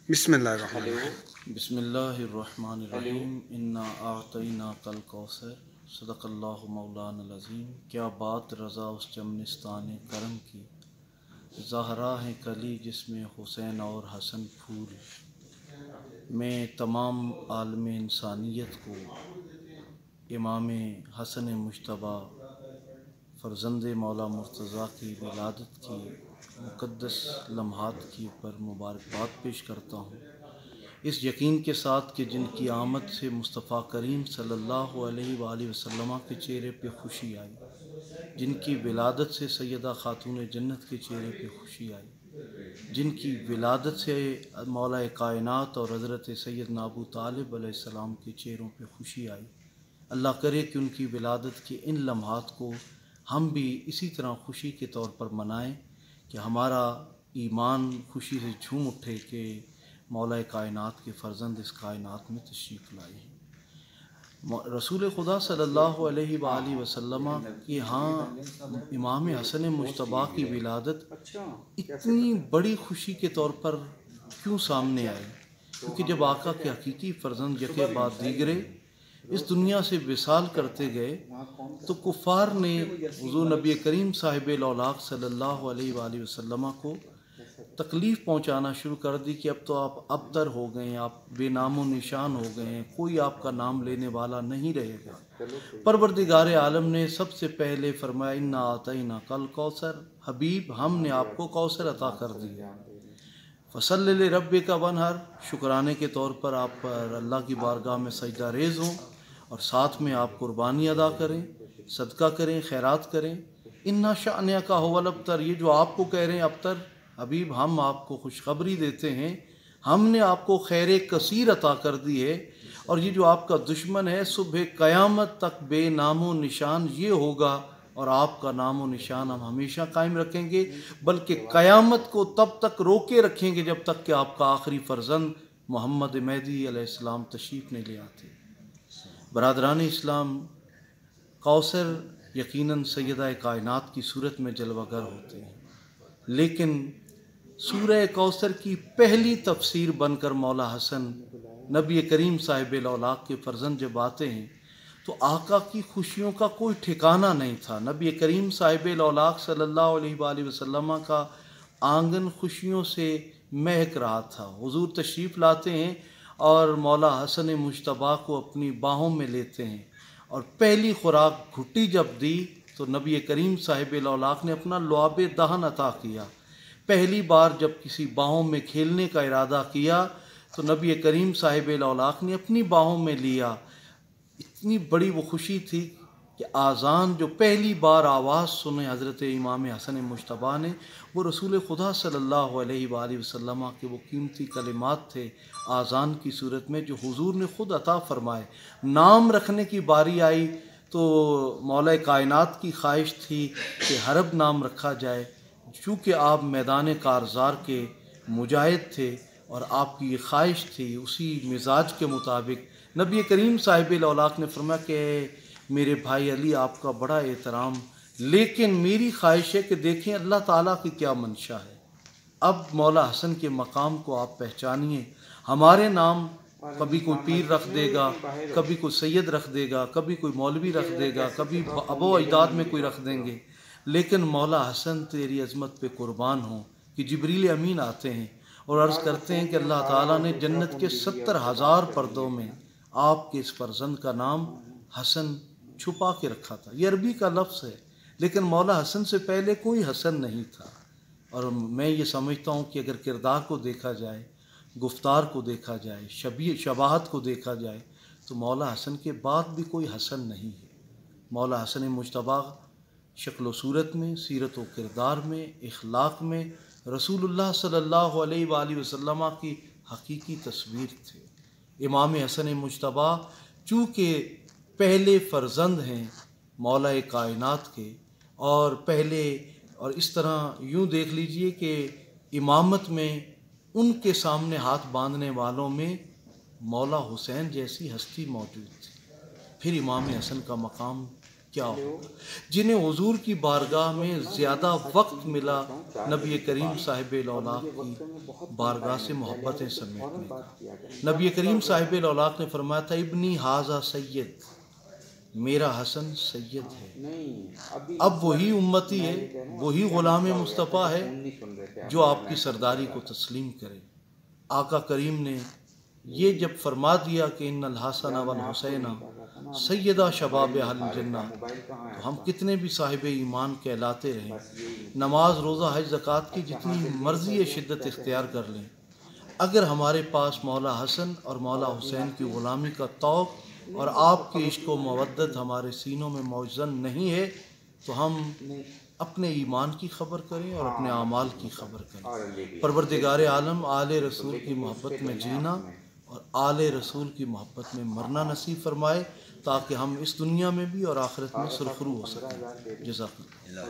بسم اللہ الرحمن الرحیم۔ بسم اللہ الرحمن الرحیم۔ انا اعطیناک الکوثر، صدق اللہ مولانا العظیم۔ کیا بات رضا اس چمنستان کرم کی، زہرا ہے کلی جس میں حسین اور حسن پھول۔ میں تمام عالم انسانیت کو امام حسن مجتبیٰ فرزند مولا مرتضیٰ کی ولادت کی مقدس لمحات کی پر مبارکباد پیش کرتا ہوں، اس یقین کے ساتھ کہ جن کی آمد سے مصطفیٰ کریم صلی اللہ علیہ وآلہ وسلم کے چہرے پہ خوشی آئی، جن کی ولادت سے سیدہ خاتون جنت کے چہرے پہ خوشی آئی، جن کی ولادت سے مولا کائنات اور حضرت سیدنا ابو طالب علیہ السلام کے چہروں پہ خوشی آئی۔ اللہ کرے کہ ان کی ولادت کے ان لمحات کو ہم بھی اسی طرح خوشی کے طور پر منائیں کہ ہمارا ایمان خوشی سے جھوم اٹھے کہ مولا کائنات کے فرزند اس کائنات میں تشریف لائے ہیں۔ رسول خدا صلی اللہ علیہ وآلہ وسلم کی امام حسن مجتبیٰ کی ولادت اتنی بڑی خوشی کے طور پر کیوں سامنے آئی؟ کیونکہ جب آقا کے حقیقی فرزند یکے بعد دیگرے اس دنیا سے وصال کرتے گئے تو کفار نے حضور نبی کریم صاحب الاولاق صلی اللہ علیہ وآلہ وسلم کو تکلیف پہنچانا شروع کر دی کہ اب تو آپ ابتر ہو گئے ہیں، آپ بے نام و نشان ہو گئے ہیں، کوئی آپ کا نام لینے والا نہیں رہے گا۔ پروردگار عالم نے سب سے پہلے فرمایا انا اعطیناک الکوثر، حبیب ہم نے آپ کو کوثر عطا کر دیا، فصلی لربک وانحر، شکرانے کے طور پر آپ پر اللہ کی بارگاہ میں سجدہ ریز ہوں اور ساتھ میں آپ قربانی ادا کریں، صدقہ کریں، خیرات کریں۔ انا شأنک ھو الابتر، یہ جو آپ کو کہہ رہے ہیں ابتر، حبیب ہم آپ کو خوشخبری دیتے ہیں، ہم نے آپ کو خیر کثیر عطا کر دی ہے، اور یہ جو آپ کا دشمن ہے صبح قیامت تک بے نام و نشان یہ ہوگا، اور آپ کا نام و نشان ہم ہمیشہ قائم رکھیں گے، بلکہ قیامت کو تب تک روکے رکھیں گے جب تک کہ آپ کا آخری فرزند محمد مہدی علیہ السلام تشریف نہیں لے آتے۔ برادران اسلام، کوثر یقیناً سیدہ کائنات کی صورت میں جلوہ گر ہوتے ہیں، لیکن سورہ کوثر کی پہلی تفسیر بن کر مولا حسن نبی کریم صاحب الاولاق کے فرزند جب آتے ہیں تو آقا کی خوشیوں کا کوئی ٹھکانہ نہیں تھا۔ نبی کریم صاحب الاولاق صلی اللہ علیہ وآلہ وسلم کا آنگن خوشیوں سے مہک رہا تھا۔ حضور تشریف لاتے ہیں اور مولا حسن مجتبیٰ کو اپنی باہوں میں لیتے ہیں، اور پہلی خوراک گھٹی جب دی تو نبی کریم صاحب الاولاق نے اپنا لعاب دہن عطا کیا۔ پہلی بار جب کسی باہوں میں کھیلنے کا ارادہ کیا تو نبی کریم صاحب الاولاق نے اپنی باہوں میں لیا۔ اتنی بڑی وہ خوشی تھی کہ آذان جو پہلی بار آواز سنے حضرت امام حسن مجتبیٰ نے، وہ رسول خدا صلی اللہ علیہ وآلہ وسلم کے وہ قیمتی کلمات تھے آذان کی صورت میں جو حضور نے خود عطا فرمائے۔ نام رکھنے کی باری آئی تو مولا کائنات کی خواہش تھی کہ حرب نام رکھا جائے، چونکہ آپ میدان کارزار کے مجاہد تھے اور آپ کی یہ خواہش تھی، اسی مزاج کے مطابق نبی کریم صاحب الاولاق نے فرمایا کہ میرے بھائی علی آپ کا بڑا احترام، لیکن میری خواہش ہے کہ دیکھیں اللہ تعالیٰ کی کیا منشا ہے، اب مولا حسن کے مقام کو آپ پہچانیے۔ ہمارے نام کبھی کوئی پیر رکھ دے گا، کبھی کوئی سید رکھ دے گا، کبھی کوئی مولوی رکھ دے گا، کبھی ابو اجداد میں کوئی رکھ دیں گے، لیکن مولا حسن تیری عظمت پہ قربان ہوں کہ جبریل امین آتے ہیں اور عرض کرتے ہیں کہ اللہ تعالیٰ نے جنت کے 70,000 پردوں میں آپ کے اس فرزند کا نام حسن چھپا کے رکھا تھا۔ یہ عربی کا لفظ ہے، لیکن مولا حسن سے پہلے کوئی حسن نہیں تھا، اور میں یہ سمجھتا ہوں کہ اگر کردار کو دیکھا جائے، گفتار کو دیکھا جائے، شباہت کو دیکھا جائے تو مولا حسن کے بعد بھی کوئی حسن نہیں ہے۔ مولا حسن مجتبیٰ شکل و صورت میں، سیرت و کردار میں، اخلاق میں رسول اللہ صلی اللہ علیہ وآلہ وسلم کی حقیقی تصویر تھے۔ امام حسن مجتبیٰ چونکہ پہلے فرزند ہیں مولا کائنات کے، اور اس طرح یوں دیکھ لیجئے کہ امامت میں ان کے سامنے ہاتھ باندھنے والوں میں مولا حسین جیسی ہستی موجود تھی۔ پھر امام حسن کا مقام کیا ہوگا؟ جنہیں حضور کی بارگاہ میں زیادہ وقت ملا نبی کریم صاحب الاولاق کی بارگاہ سے محبتیں سمیٹنے کا۔ نبی کریم صاحب الاولاق نے فرمایا تھا ابنی ھذا سید، میرا حسن سید ہے۔ اب وہی امتی ہے، وہی غلام مصطفیٰ ہے جو آپ کی سرداری کو تسلیم کرے۔ آقا کریم نے یہ جب فرما دیا کہ ان الحسن والحسین سیدہ شباب اہل الجنہ، تو ہم کتنے بھی صاحب ایمان کہلاتے رہیں، نماز روزہ حج زکوٰۃ کی جتنی مرضی شدت اختیار کر لیں، اگر ہمارے پاس مولا حسن اور مولا حسین کی غلامی کا توق اور آپ کے عشق و مودت ہمارے سینوں میں موجزن نہیں ہے، تو ہم اپنے ایمان کی خبر کریں اور اپنے اعمال کی خبر کریں۔ پروردگار عالم آل رسول کی محبت میں جینا اور آل رسول کی محبت میں مرنا نصیب فرمائے، تاکہ ہم اس دنیا میں بھی اور آخرت میں سرخرو ہو سکیں۔ جزاک اللہ۔